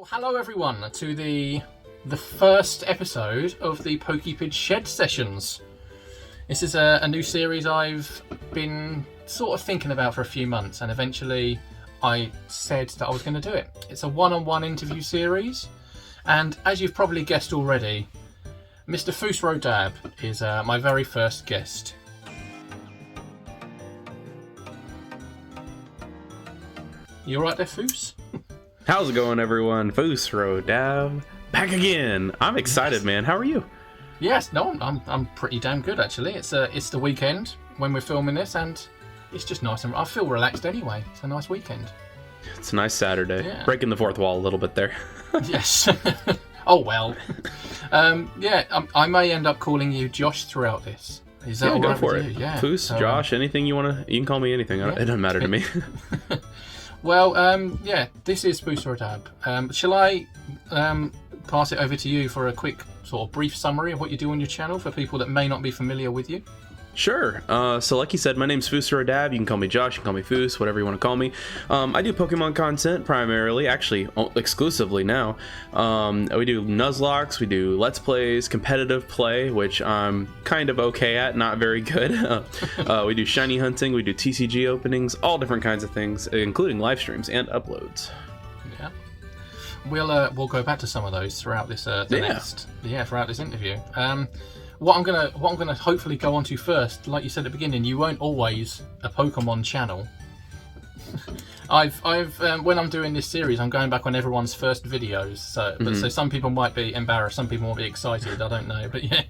Hello everyone to the first episode of the PokePid Shed Sessions. This is a new series I've been sort of thinking about for a few months, and eventually I said that I was going to do it. It's a one-on-one interview series, and as you've probably guessed already, Mr. Fus Ro DAB is my very first guest. You alright there, Fus? How's it going, everyone? Fus Ro DAB back again. I'm excited, man. How are you? Yes, no, I'm pretty damn good actually. It's the weekend when we're filming this, and it's just nice, and I feel relaxed anyway. It's a nice weekend. It's a nice Saturday. Yeah. Breaking the fourth wall a little bit there. Yes. Oh well. I may end up calling you Josh throughout this. Is that all go right for with it. you? Yeah. Fus, Josh, anything you want to, you can call me anything. Yeah. It doesn't matter to me. Well, this is Fus Ro DAB. Shall I pass it over to you for a quick sort of brief summary of what you do on your channel for people that may not be familiar with you? Sure. So like you said, my name's Fus Ro DAB. You can call me Josh, you can call me Fus, whatever you want to call me. I do Pokemon content primarily, actually exclusively now. We do Nuzlocks, we do Let's Plays, competitive play, which I'm kind of okay at, not very good. We do shiny hunting, we do TCG openings, all different kinds of things, including live streams and uploads. Yeah. We'll go back to some of those throughout this throughout this interview. What I'm gonna hopefully go on to first, like you said at the beginning, you weren't always a Pokemon channel. I've when I'm doing this series, I'm going back on everyone's first videos. So some people might be embarrassed, some people might be excited. I don't know, but yeah.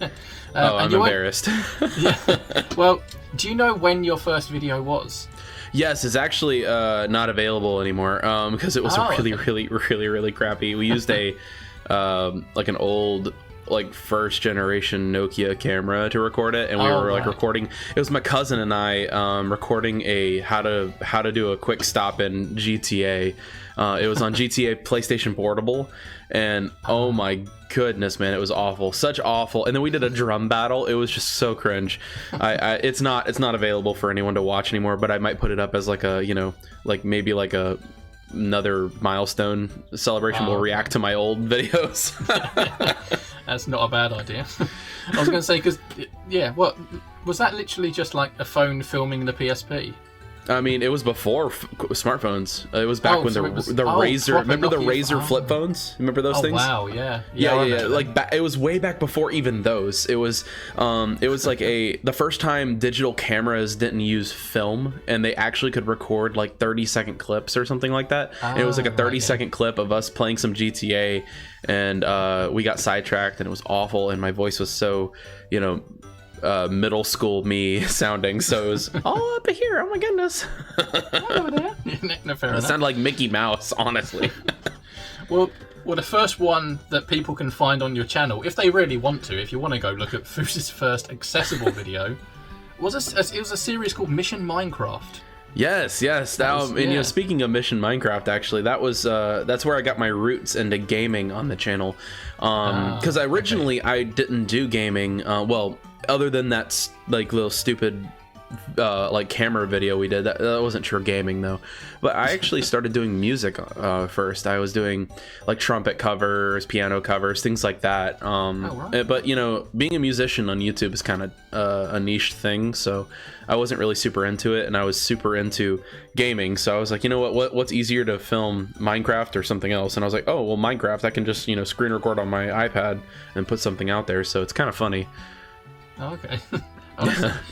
I'm embarrassed. Yeah. Well, do you know when your first video was? Yes, it's actually not available anymore because it was really crappy. We used a like an old first generation Nokia camera to record it, and we were recording. It was my cousin and I recording a how to do a quick stop in GTA. It was on GTA PlayStation Portable, and oh my goodness, man, it was awful, such awful. And then we did a drum battle. It was just so cringe. It's not available for anyone to watch anymore, but I might put it up as maybe another milestone celebration. We'll react to my old videos. That's not a bad idea. I was going to say, because what was that? Literally just like a phone filming the PSP? I mean, it was before smartphones. It was back when the Razr. Remember the Razr flip phones? Remember those things? Wow, yeah. Yeah. It was way back before even those. It was like the first time digital cameras didn't use film, and they actually could record 30-second clips or something like that. And it was like a 30-second clip of us playing some GTA, and we got sidetracked, and it was awful, and my voice was so, middle school me sounding, so it was all up here. Oh my goodness. Over there. No, fair enough. It sounded like Mickey Mouse, honestly. Well, the first one that people can find on your channel, if they really want to, if you want to go look at Fus's first accessible video, it was a series called Mission Minecraft. Yes. Speaking of Mission Minecraft, actually, that's where I got my roots into gaming on the channel. Because originally I didn't do gaming. Other than that little stupid camera video we did, that wasn't true gaming though. But I actually started doing music first. I was doing trumpet covers, piano covers, things like that. But being a musician on YouTube is kind of a niche thing, so I wasn't really super into it, and I was super into gaming. So I was like, what's easier to film, Minecraft or something else? And I was like, oh well, Minecraft, I can just screen record on my iPad and put something out there, so it's kind of funny. Okay.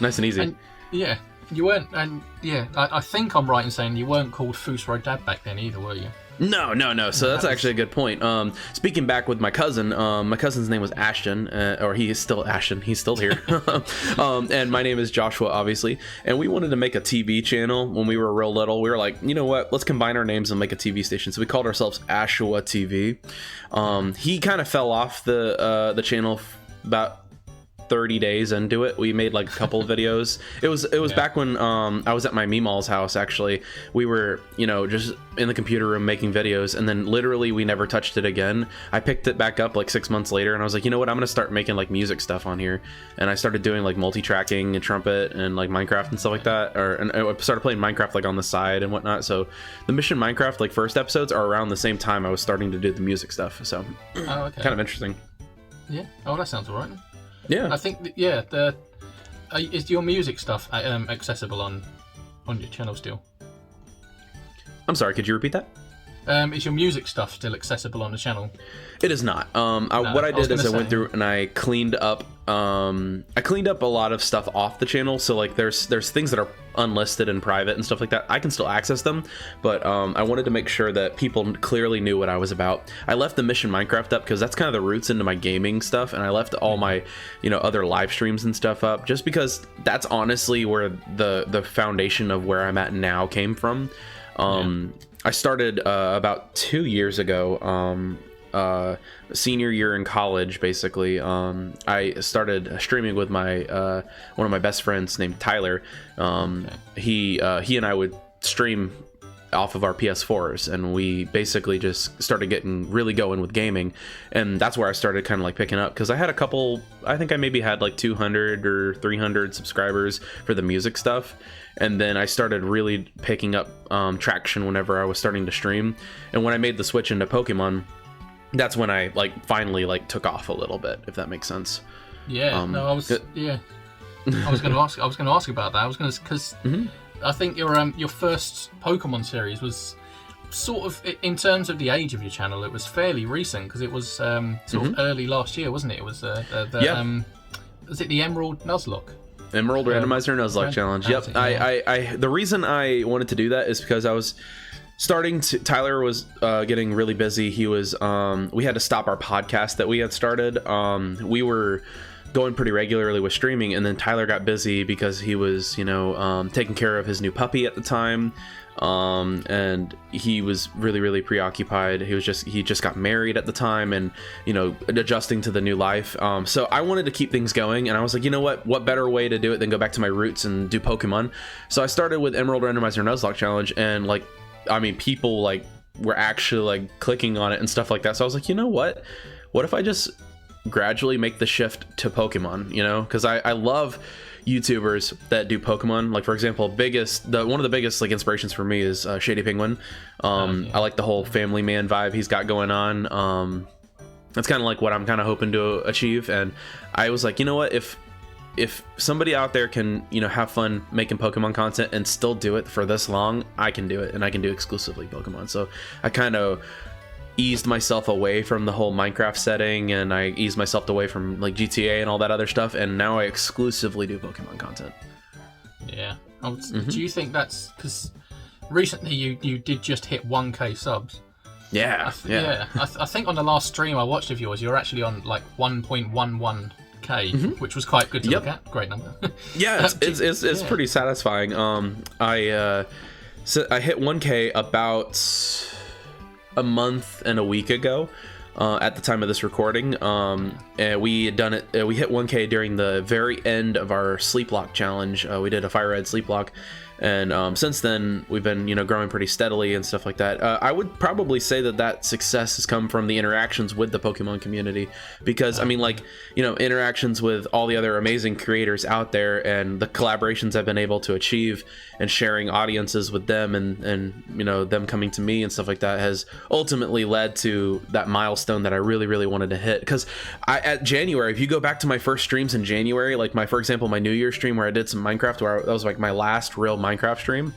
Nice and easy. And, yeah, you weren't, and yeah, I think I'm right in saying you weren't called Fus Ro DAB back then either, were you? No. So that's actually a good point. Speaking back with my cousin, my cousin's name was Ashton, or he is still Ashton. He's still here. And my name is Joshua, obviously. And we wanted to make a TV channel when we were real little. We were like, you know what? Let's combine our names and make a TV station. So we called ourselves Ashua TV. He kind of fell off the channel about 30 days into it. We made like a couple of videos. It was back when I was at my Meemaw's house. Actually, we were just in the computer room making videos, and then literally we never touched it again. I picked it back up like 6 months later, and I was like, you know what, I'm gonna start making like music stuff on here. And I started doing like multi-tracking and trumpet and like Minecraft and stuff like that, and I started playing Minecraft like on the side and whatnot. So the Mission Minecraft like first episodes are around the same time I was starting to do the music stuff. So kind of interesting. Yeah. Oh, that sounds alright. Yeah, I think is your music stuff accessible on your channel still? I'm sorry, could you repeat that? Is your music stuff still accessible on the channel? It is not. What I did is I went through and I cleaned up a lot of stuff off the channel. So like there's things that are unlisted and private and stuff like that. I can still access them, but I wanted to make sure that people clearly knew what I was about. I left the Mission Minecraft up because that's kind of the roots into my gaming stuff, and I left all my other live streams and stuff up just because that's honestly where the foundation of where I'm at now came from. I started about 2 years ago, senior year in college, basically. I started streaming with my one of my best friends named Tyler. He and I would stream off of our PS4s, and we basically just started getting really going with gaming, and that's where I started kind of like picking up, because I had a couple, I think I maybe had like 200 or 300 subscribers for the music stuff. And then I started really picking up traction whenever I was starting to stream. And when I made the switch into Pokemon, that's when I like finally like took off a little bit, if that makes sense. Yeah. I was going to ask about that. Because I think your first Pokemon series was sort of, in terms of the age of your channel, it was fairly recent, because it was sort of early last year, wasn't it? It was was it the Emerald Nuzlocke? Emerald Randomizer Nuzlocke Challenge. Yep. I the reason I wanted to do that is because I was starting to, Tyler was getting really busy. He was we had to stop our podcast that we had started. We were going pretty regularly with streaming, and then Tyler got busy because he was taking care of his new puppy at the time. And he was really preoccupied. He just got married at the time, and adjusting to the new life. So I wanted to keep things going, and I was like, you know what better way to do it than go back to my roots and do Pokemon. So I started with Emerald Randomizer Nuzlocke Challenge, and people like were actually like clicking on it and stuff like that. So I was like, you know what if I just gradually make the shift to Pokemon, because I love YouTubers that do Pokemon. Like, for example, one of the biggest like inspirations for me is Shady Penguin. I like the whole family man vibe he's got going on. That's kind of like what I'm kind of hoping to achieve. And I was like, you know what, if somebody out there can have fun making Pokemon content and still do it for this long, I can do it, and I can do exclusively Pokemon. So I kind of eased myself away from the whole Minecraft setting, and I eased myself away from like GTA and all that other stuff, and now I exclusively do Pokemon content. Yeah. Do you think that's because recently you did just hit 1k subs? Yeah. I think on the last stream I watched of yours, you're actually on like 1.11k, which was quite good to look at. Great number. Yeah, it's pretty satisfying. I hit 1k about a month and a week ago, at the time of this recording, and we had done it. We hit 1k during the very end of our sleep lock challenge. We did a fire red sleep lock, and since then we've been growing pretty steadily and stuff like that. I would probably say that success has come from the interactions with the Pokemon community, because I mean, like, interactions with all the other amazing creators out there, and the collaborations I've been able to achieve, and sharing audiences with them, and them coming to me and stuff like that, has ultimately led to that milestone that I really wanted to hit. Because at January, if you go back to my first streams in January, like for example my New Year's stream where I did some Minecraft, that was like my last real Minecraft stream.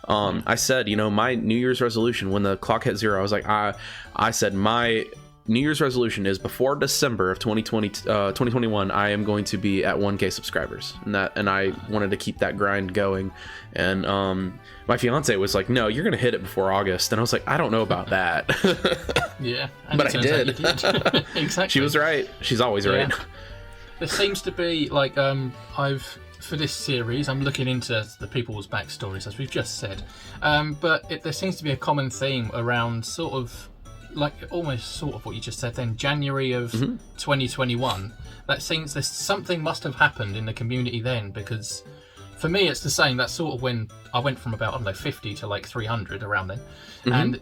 I said, my New Year's resolution, when the clock hit 0, I was like, I said my New Year's resolution is before December of 2021, I am going to be at 1k subscribers, and I wanted to keep that grind going. And my fiance was like, no, you're gonna hit it before August, and I was like, I don't know about that. Yeah, but I did. Exactly. She was right. She's always right. There seems to be like for this series, I'm looking into the people's backstories, as we've just said, but there seems to be a common theme around sort of like almost sort of what you just said then, January of 2021, that seems there's something must have happened in the community then, because for me it's the same. That's sort of when I went from about, I don't know, 50 to like 300 around then. And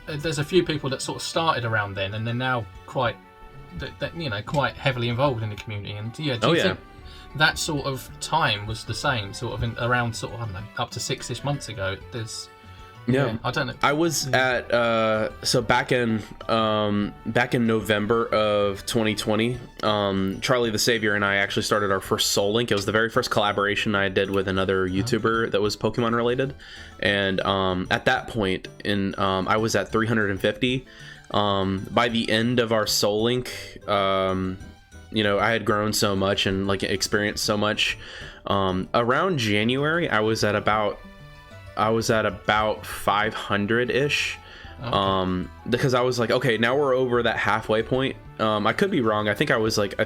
there's a few people that sort of started around then, and they're now quite quite heavily involved in the community. And do you think that sort of time was the same, sort of around sort of, I don't know, up to 6-ish months ago? I don't know. I was at back in November of 2020. Charlie the Savior and I actually started our first Soul Link. It was the very first collaboration I did with another YouTuber that was Pokemon related. And at that point, I was at 350. By the end of our Soul Link, I had grown so much and like experienced so much. Around January, I was at about 500-ish. Because I was like, okay, now we're over that halfway point. I could be wrong. I think I was like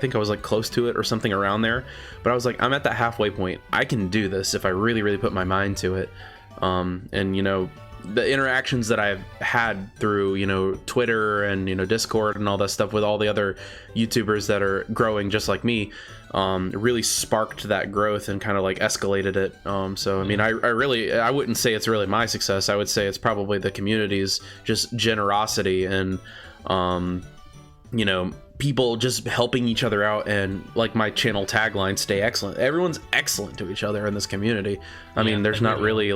close to it or something around there, but I was like, I'm at that halfway point. I can do this if I really, really put my mind to it. And the interactions that I've had through, Twitter and, Discord and all that stuff with all the other YouTubers that are growing just like me, really sparked that growth and kind of like escalated it. So, I mean, I wouldn't say it's really my success. I would say it's probably the community's just generosity and, people just helping each other out, and like my channel tagline, stay excellent. Everyone's excellent to each other in this community. I mean, there's not really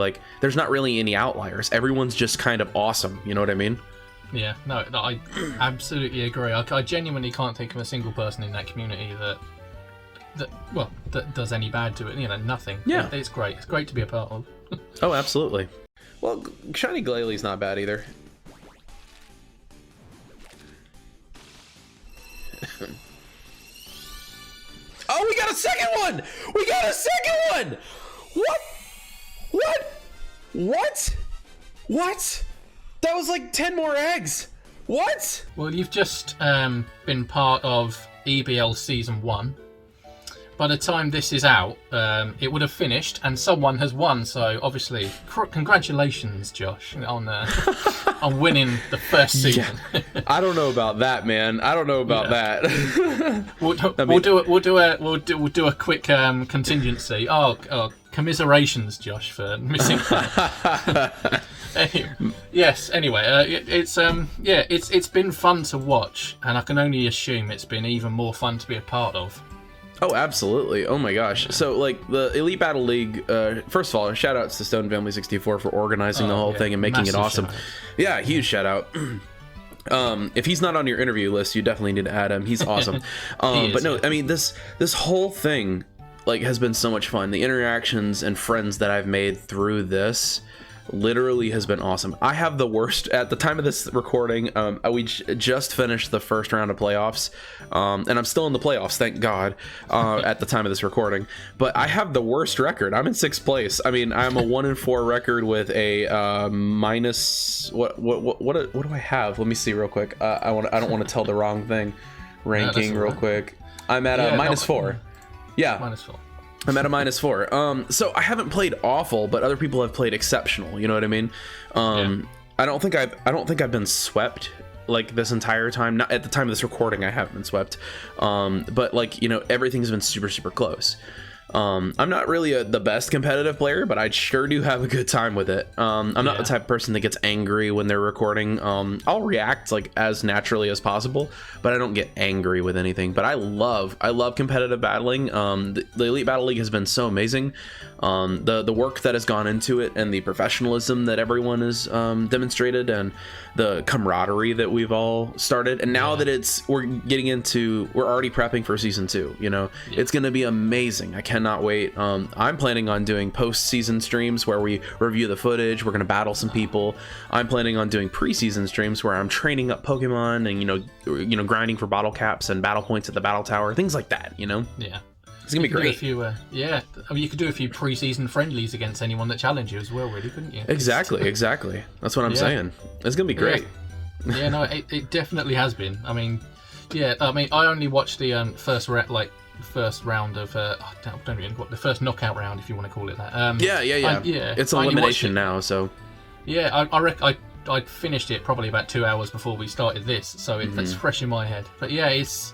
any outliers. Everyone's just kind of awesome. You know what I mean? Yeah, no, I absolutely agree. I genuinely can't think of a single person in that community that does any bad to it. Nothing. Yeah, it's great. It's great to be a part of. Oh, absolutely. Well, Shiny Glalie not bad either. Oh, we got a second one! We got a second one! What? That was like 10 more eggs. What? Well, you've just been part of EBL Season 1. By the time this is out, it would have finished and someone has won. So obviously, congratulations, Josh, on winning the first season. Yeah. I don't know about that, man. I don't know about that. We'll do a quick contingency. Oh, commiserations, Josh, for missing that. Yes. Anyway, it's been fun to watch, and I can only assume it's been even more fun to be a part of. Oh, absolutely. Oh my gosh. So like the Elite Battle League, first of all, shout outs to Stone Family 64 for organizing the whole thing and making it awesome. Yeah, huge shout out. If he's not on your interview list, you definitely need to add him. He's awesome. I mean, this whole thing like has been so much fun. The interactions and friends that I've made through this literally has been awesome. I have the worst at the time of this recording. We just finished the first round of playoffs, and I'm still in the playoffs, thank God, at the time of this recording. But I have the worst record. I'm in 6th place. I mean, I'm a 1-4 record with a minus. What do I have? Let me see real quick. I don't want to tell the wrong thing. Ranking real quick. I'm at a -4. Yeah. -4. I'm at a -4. So I haven't played awful, but other people have played exceptional. You know what I mean? I don't think I've been swept like this entire time. Not at the time of this recording, I haven't been swept. But like, everything's been super, super close. I'm not really the best competitive player, but I sure do have a good time with it. I'm not the type of person that gets angry when they're recording. I'll react like as naturally as possible, but I don't get angry with anything. But I love competitive battling. The Elite Battle League has been so amazing. The work that has gone into it and the professionalism that everyone has demonstrated, and the camaraderie that we've all started. And now that we're already prepping for season 2. It's gonna be amazing. I cannot wait. I'm planning on doing post-season streams where we review the footage. We're gonna battle some people. I'm planning on doing pre-season streams where I'm training up Pokemon and grinding for bottle caps and battle points at the battle tower, things like that. Yeah. It's gonna be great. I mean, you could do a few pre-season friendlies against anyone that challenged you as well, really, couldn't you? Exactly. That's what I'm saying. It's gonna be great. Yeah, no, it definitely has been. I mean, I only watched the first round of the first knockout round, if you want to call it that. Yeah. It's elimination now, so. Yeah, I I finished it probably about 2 hours before we started this, so it's fresh in my head. But it's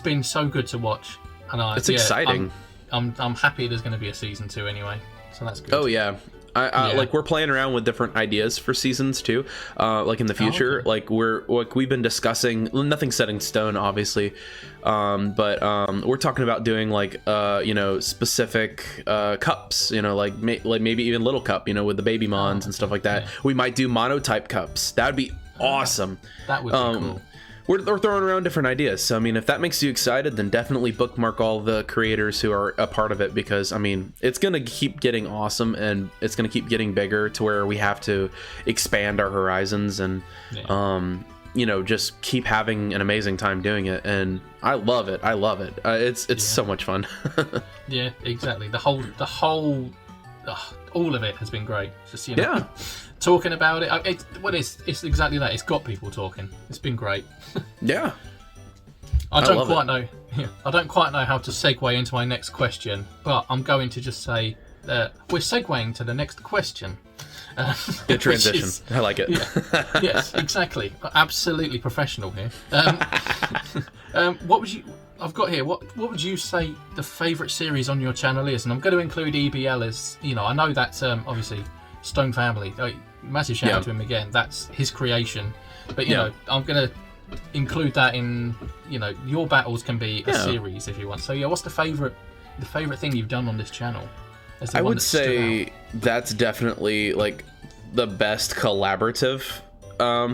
been so good to watch, and it's exciting. I'm happy there's going to be a season 2 anyway, so that's good. Oh yeah. Like we're playing around with different ideas for seasons too, like in the future. Like we've been discussing, nothing set in stone obviously, but we're talking about doing like specific cups, like maybe even little cup, with the baby mons and stuff like that. Yeah. We might do monotype cups. That'd be awesome. That would be cool. We're throwing around different ideas, so I mean, if that makes you excited, then definitely bookmark all the creators who are a part of it, because I mean, it's gonna keep getting awesome, and it's gonna keep getting bigger to where we have to expand our horizons, and just keep having an amazing time doing it. And I love it. It's so much fun. Yeah, exactly. The whole all of it has been great. Just talking about it. It's exactly that. It's got people talking. It's been great. Yeah. I don't quite know how to segue into my next question, but I'm going to just say that we're segueing to the next question. Good transition. I like it. Yeah, yes, exactly. Absolutely professional here. What would you? I've got here. What would you say the favourite series on your channel is? And I'm going to include EBL as I know that's obviously Stone Family. Massive shout out to him again. That's his creation. But I'm going to include that in your battles can be a series if you want. So what's the favourite thing you've done on this channel? I would say that's definitely like the best collaborative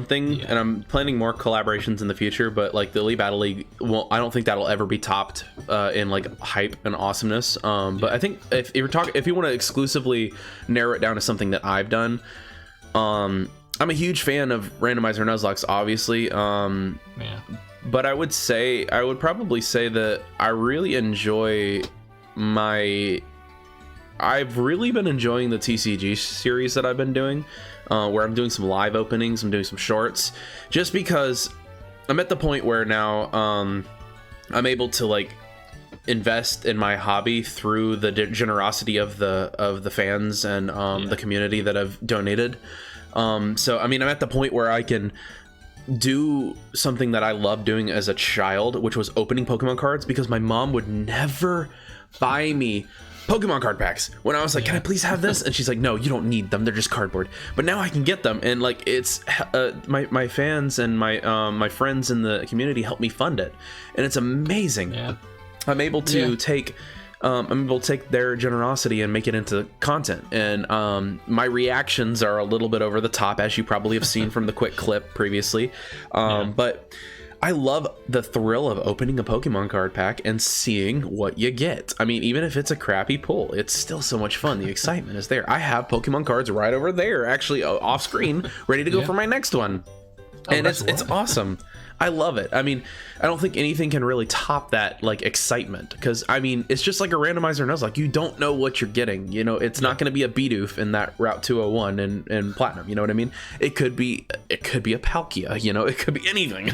thing, and I'm planning more collaborations in the future, but like the Elite Battle League, I don't think that'll ever be topped in like hype and awesomeness. But I think if you want to exclusively narrow it down to something that I've done, I'm a huge fan of Randomizer Nuzlocke, obviously. But I would probably say that I really enjoy I've really been enjoying the TCG series that I've been doing, where I'm doing some live openings, I'm doing some shorts, just because I'm at the point where now I'm able to like invest in my hobby through the generosity of the fans and the community that have donated. So I mean, I'm at the point where I can do something that I loved doing as a child, which was opening Pokemon cards, because my mom would never buy me Pokemon card packs when I was like, can I please have this? And she's like, no, you don't need them, they're just cardboard. But now I can get them, and like it's my fans and my friends in the community help me fund it, and it's amazing. I'm able to take their generosity and make it into content, and my reactions are a little bit over the top, as you probably have seen from the quick clip previously, but I love the thrill of opening a Pokemon card pack and seeing what you get. I mean, even if it's a crappy pull, it's still so much fun. The excitement is there. I have Pokemon cards right over there, actually off screen, ready to go for my next one. And it's awesome. I love it. I mean, I don't think anything can really top that like excitement, because I mean, it's just like a randomizer Nuzlocke. You don't know what you're getting. It's not going to be a Bidoof in that Route 201 and Platinum. You know what I mean? It could be a Palkia. It could be anything.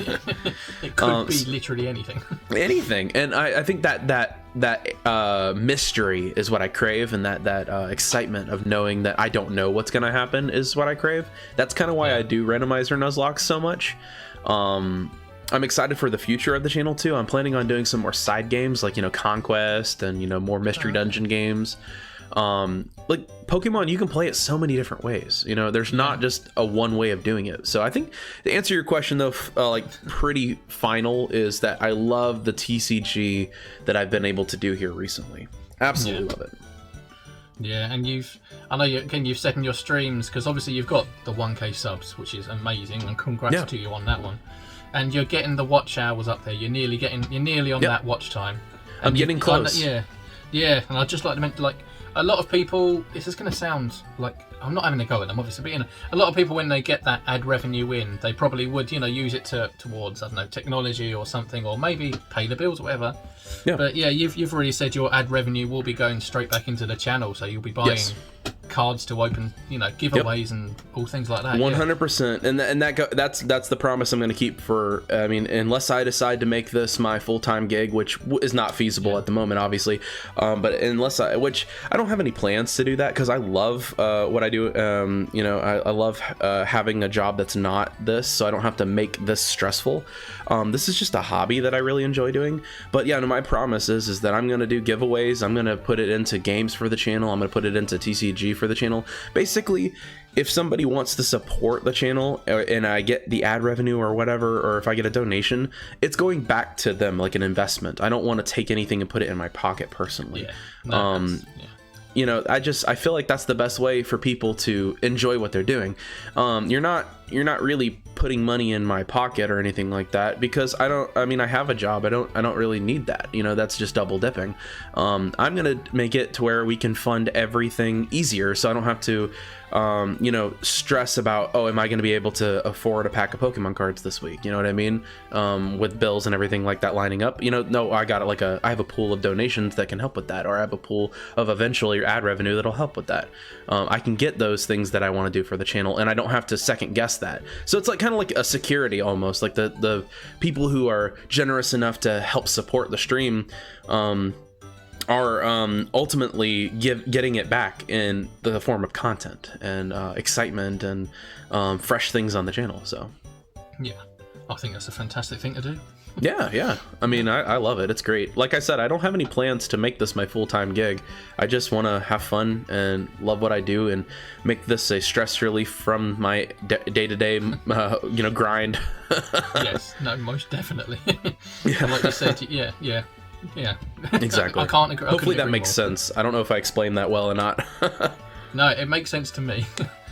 It could be literally anything. Anything. And I think that mystery is what I crave, and that excitement of knowing that I don't know what's going to happen is what I crave. That's kind of why I do randomizer Nuzlocke so much. I'm excited for the future of the channel too. I'm planning on doing some more side games like Conquest and more mystery dungeon games. Like Pokemon, you can play it so many different ways. There's not just a one way of doing it. So I think to answer your question though, like pretty final, is that I love the TCG that I've been able to do here recently. Absolutely love it. Yeah, and you've said in your streams, because obviously you've got the 1K subs, which is amazing, and congrats to you on that one. And you're getting the watch hours up there. You're nearly on that watch time. And I'm getting close. Yeah. And I'd just like to mention, like, a lot of people, this is going to sound like I'm not having a go at them, obviously, but a lot of people, when they get that ad revenue in, they probably would use it towards, I don't know, technology or something, or maybe pay the bills or whatever. But you've already said your ad revenue will be going straight back into the channel, so you'll be buying cards to open, giveaways and all things like that. 100%, and that's the promise I'm going to keep for. I mean, unless I decide to make this my full-time gig, which is not feasible at the moment, obviously. But which I don't have any plans to do that, because I love what I do. I love having a job that's not this, so I don't have to make this stressful. This is just a hobby that I really enjoy doing. But yeah, no, my promise is that I'm going to do giveaways. I'm going to put it into games for the channel. I'm going to put it into TCG for the channel. Basically, if somebody wants to support the channel and I get the ad revenue or whatever, or if I get a donation, it's going back to them like an investment. I don't want to take anything and put it in my pocket personally. I feel like that's the best way for people to enjoy what they're doing. You're not really putting money in my pocket or anything like that, because I have a job. I don't really need that. That's just double dipping. I'm going to make it to where we can fund everything easier, so I don't have to stress about, am I going to be able to afford a pack of Pokemon cards this week? You know what I mean? With bills and everything like that lining up. No, I got it. I have a pool of donations that can help with that, or I have a pool of eventually ad revenue that'll help with that. I can get those things that I want to do for the channel, and I don't have to second guess that. So it's kind of like a security almost. Like the people who are generous enough to help support the stream are ultimately getting it back in the form of content and excitement and fresh things on the channel. So yeah, I think that's a fantastic thing to do. Yeah. I mean, I love it. It's great. Like I said, I don't have any plans to make this my full-time gig. I just want to have fun and love what I do and make this a stress relief from my day-to-day, grind. Yes, no, most definitely. And like you said, yeah. Exactly. I can't agree. Hopefully that makes sense. I don't know if I explained that well or not. No, it makes sense to me.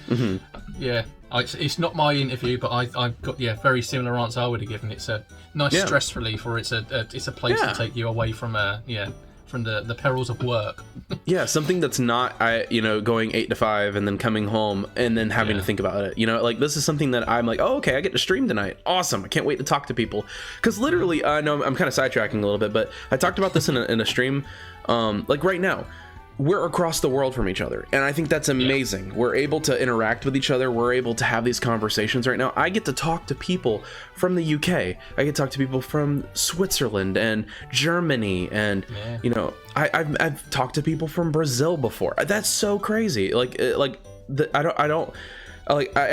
Mm-hmm. Yeah, it's not my interview, but I've got very similar answer I would have given. It's a nice stress relief, or it's a place to take you away from the perils of work. Yeah, something that's not going 8 to 5 and then coming home and then having to think about it. This is something that I'm like, oh, okay, I get to stream tonight. Awesome. I can't wait to talk to people. Because literally, I know I'm kind of sidetracking a little bit, but I talked about this in a stream. Right now, we're across the world from each other, and I think that's amazing. We're able to interact with each other. We're able to have these conversations right now. I get to talk to people from the UK. I get to talk to people from Switzerland and Germany, and I've talked to people from Brazil before. That's so crazy. I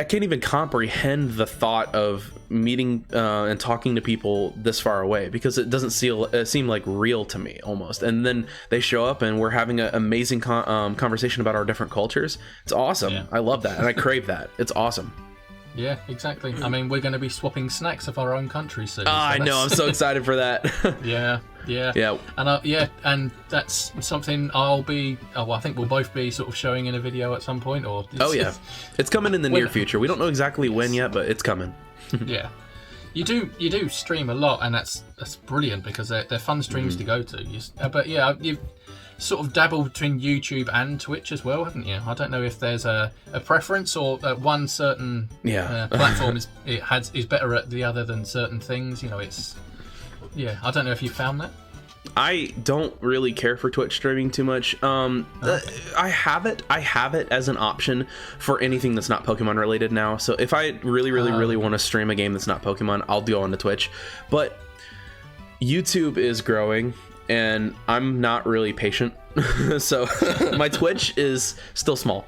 can't even comprehend the thought of meeting and talking to people this far away, because it doesn't seem like real to me almost. And then they show up and we're having an amazing conversation about our different cultures. It's awesome. Yeah. I love that, and I crave that. It's awesome. Yeah, exactly. I mean, we're going to be swapping snacks of our own country soon. I know. I'm so excited for that. Yeah. And that's something I think we'll both be sort of showing in a video at some point. It's coming in the near future. We don't know exactly when yet, but it's coming. Yeah, you do stream a lot, and that's brilliant, because they're fun streams to go to. You've sort of dabbled between YouTube and Twitch as well, haven't you? I don't know if there's a preference, or one certain platform is better at the other than certain things. I don't know if you found that. I don't really care for Twitch streaming too much. I have it as an option for anything that's not Pokemon related now. So if I really want to stream a game that's not Pokemon, I'll go onto Twitch. But YouTube is growing, and I'm not really patient. So my Twitch is still small.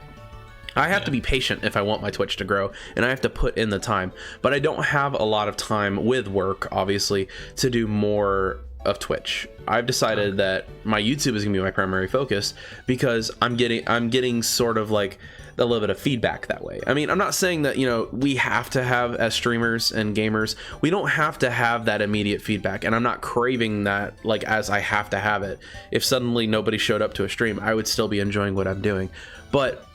I have to be patient if I want my Twitch to grow, and I have to put in the time. But I don't have a lot of time with work, obviously, to do more of Twitch. I've decided that my YouTube is gonna be my primary focus, because I'm getting sort of like a little bit of feedback that way. I mean, I'm not saying that we have to have, as streamers and gamers, we don't have to have that immediate feedback, and I'm not craving that as I have to have it. If suddenly nobody showed up to a stream, I would still be enjoying what I'm doing. But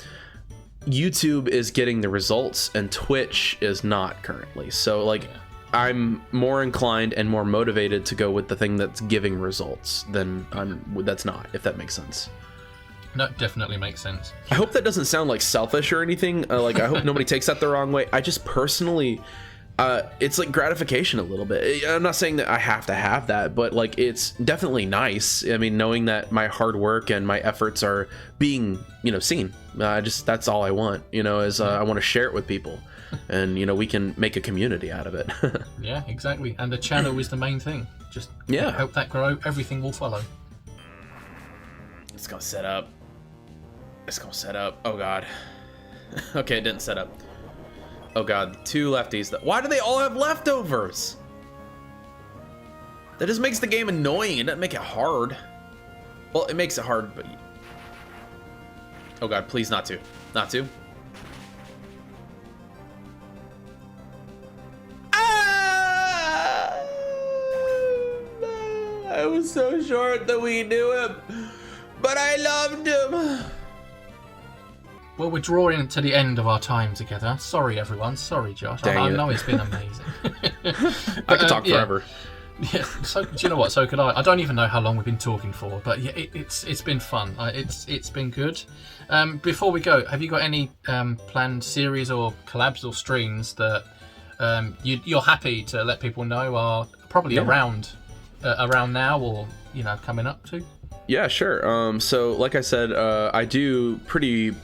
YouTube is getting the results, and Twitch is not currently. So I'm more inclined and more motivated to go with the thing that's giving results than that's not, if that makes sense. No, it definitely makes sense. I hope that doesn't sound selfish or anything. I hope nobody takes that the wrong way. I just personally, it's like gratification a little bit. I'm not saying that I have to have that, but like it's definitely nice. I mean, knowing that my hard work and my efforts are being, seen. That's all I want, is I want to share it with people, and we can make a community out of it. Yeah, exactly. And the channel is the main thing. Just help that grow. Everything will follow. It's gonna set up. Oh god. Okay, it didn't set up. Oh god, 2 lefties. Why do they all have leftovers? That just makes the game annoying. It doesn't make it hard. Well, it makes it hard, but... Oh god, please not to. Not to. Ah! I was so short that we knew him, but I loved him. Well, we're drawing to the end of our time together. Sorry, everyone. Sorry, Josh. I know it's been amazing. I could talk forever. Yeah. So, do you know what? So could I. I don't even know how long we've been talking for, but yeah, it's been fun. It's been good. Before we go, have you got any planned series or collabs or streams that you're happy to let people know are probably around now or coming up to? Yeah, sure. So like I said, I do pretty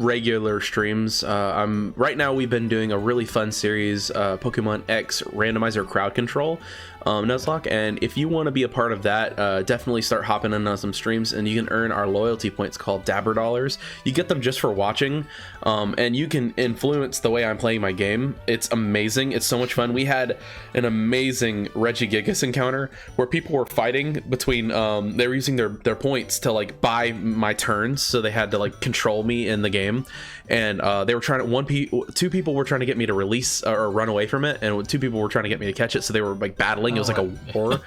regular streams. Right now we've been doing a really fun series, Pokemon X Randomizer Crowd Control, Nuzlocke, and if you want to be a part of that, definitely start hopping in on some streams, and you can earn our loyalty points called Dabber Dollars. You get them just for watching, and you can influence the way I'm playing my game. It's amazing. It's so much fun. We had an amazing Regigigas encounter where people were fighting between they were using their points to like buy my turns, so they had to like control me in the game, and they were trying to 2 people were trying to get me to release or run away from it, and 2 people were trying to get me to catch it, so they were like battling. It was like a war.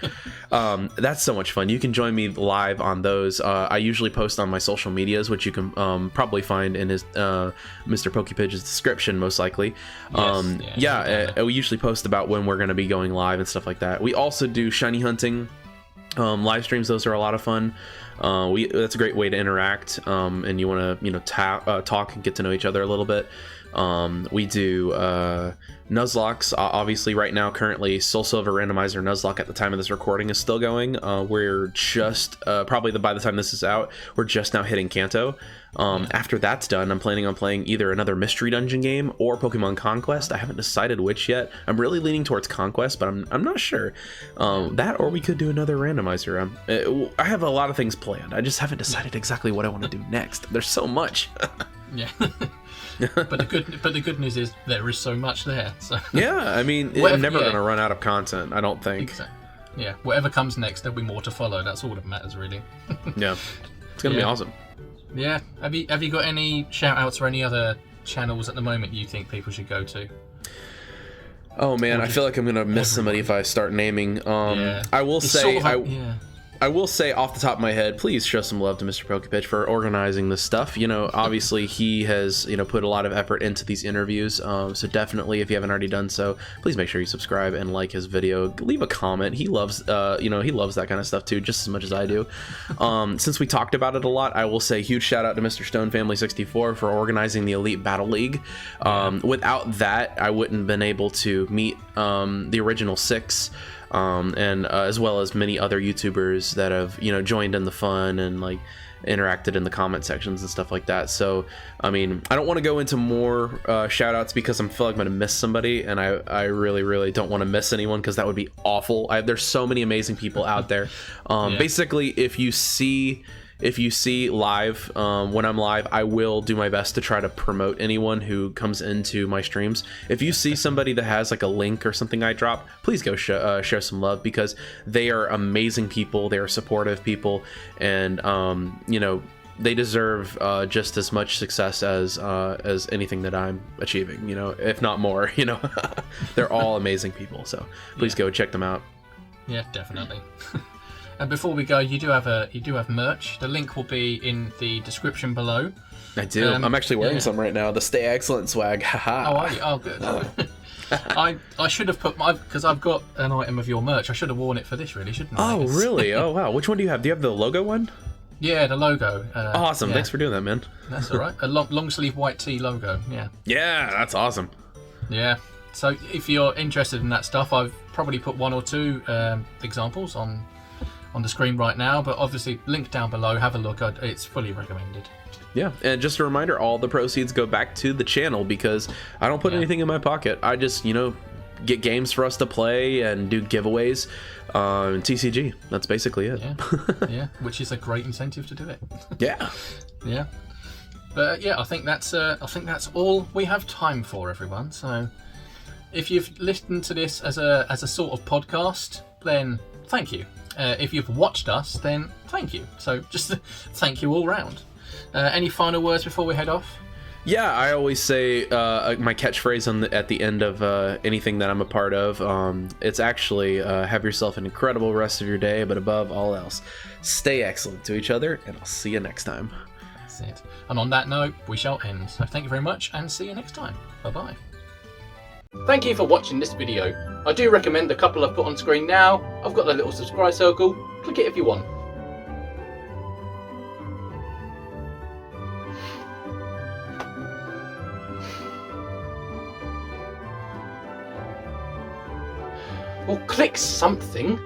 That's so much fun. You can join me live on those. I usually post on my social medias, which you can probably find in his Mr. Pokepidge's description, most likely. We usually post about when we're going to be going live and stuff like that. We also do shiny hunting live streams. Those are a lot of fun. That's a great way to interact, and you want to talk and get to know each other a little bit. We do Nuzlocks. Obviously right now, currently Soul Silver Randomizer Nuzlocke at the time of this recording is still going. We're just probably by the time this is out, we're just now hitting Kanto. After that's done, I'm planning on playing either another Mystery Dungeon game or Pokemon Conquest. I haven't decided which yet. I'm really leaning towards Conquest, but I'm not sure. That, or we could do another randomizer. I have a lot of things planned. I just haven't decided exactly what I want to do next. There's so much. Yeah. But the good news is there is so much there. So yeah, I mean, I'm never going to run out of content, I don't think. Exactly. Yeah, whatever comes next, there'll be more to follow. That's all that matters, really. Yeah, it's going to be awesome. Yeah. Have you got any shout outs or any other channels at the moment you think people should go to? Oh man, I feel like I'm going to miss somebody if I start naming. I will say I will say off the top of my head, please show some love to Mr. Pokepidge for organizing this stuff. Obviously he has, put a lot of effort into these interviews. So definitely, if you haven't already done so, please make sure you subscribe and like his video. Leave a comment. He loves, he loves that kind of stuff too, just as much as I do. Since we talked about it a lot, I will say huge shout out to Mr. Stone Family 64 for organizing the Elite Battle League. Without that, I wouldn't have been able to meet the original 6. And as well as many other YouTubers that have joined in the fun and like interacted in the comment sections and stuff like that. So I mean, I don't want to go into more shout outs because I feel like I'm gonna miss somebody, and I really don't want to miss anyone because that would be awful. There's so many amazing people out there. Basically, if you see live, when I'm live, I will do my best to try to promote anyone who comes into my streams. If you see somebody that has like a link or something I drop, please go show some love, because they are amazing people. They are supportive people, and they deserve just as much success as anything that I'm achieving. If not more. They're all amazing people. So please go check them out. Yeah, definitely. And before we go, you do have merch. The link will be in the description below. I do. I'm actually wearing some right now. The Stay Excellent swag. Haha. Oh, are you? Oh, good. I should have put because I've got an item of your merch. I should have worn it for this, really, shouldn't I? Oh, really? Oh, wow. Which one do you have? Do you have the logo one? Yeah, the logo. Awesome. Yeah. Thanks for doing that, man. That's all right. A long sleeve white tee logo. Yeah. Yeah, that's awesome. Yeah. So if you're interested in that stuff, I've probably put 1 or 2 examples on the screen right now, but obviously link down below, have a look. It's fully recommended. Yeah, and just a reminder, all the proceeds go back to the channel because I don't put anything in my pocket. I just, get games for us to play and do giveaways on TCG. That's basically it. Yeah, which is a great incentive to do it. Yeah. But I think that's all we have time for, everyone. So if you've listened to this as a sort of podcast, then thank you. If you've watched us, then thank you. So just thank you all round. Any final words before we head off? Yeah, I always say my catchphrase at the end of anything that I'm a part of. It's actually have yourself an incredible rest of your day, but above all else, stay excellent to each other, and I'll see you next time. That's it. And on that note, we shall end. So thank you very much, and see you next time. Bye-bye. Thank you for watching this video. I do recommend the couple I've put on screen now. I've got the little subscribe circle. Click it if you want. Well, click something.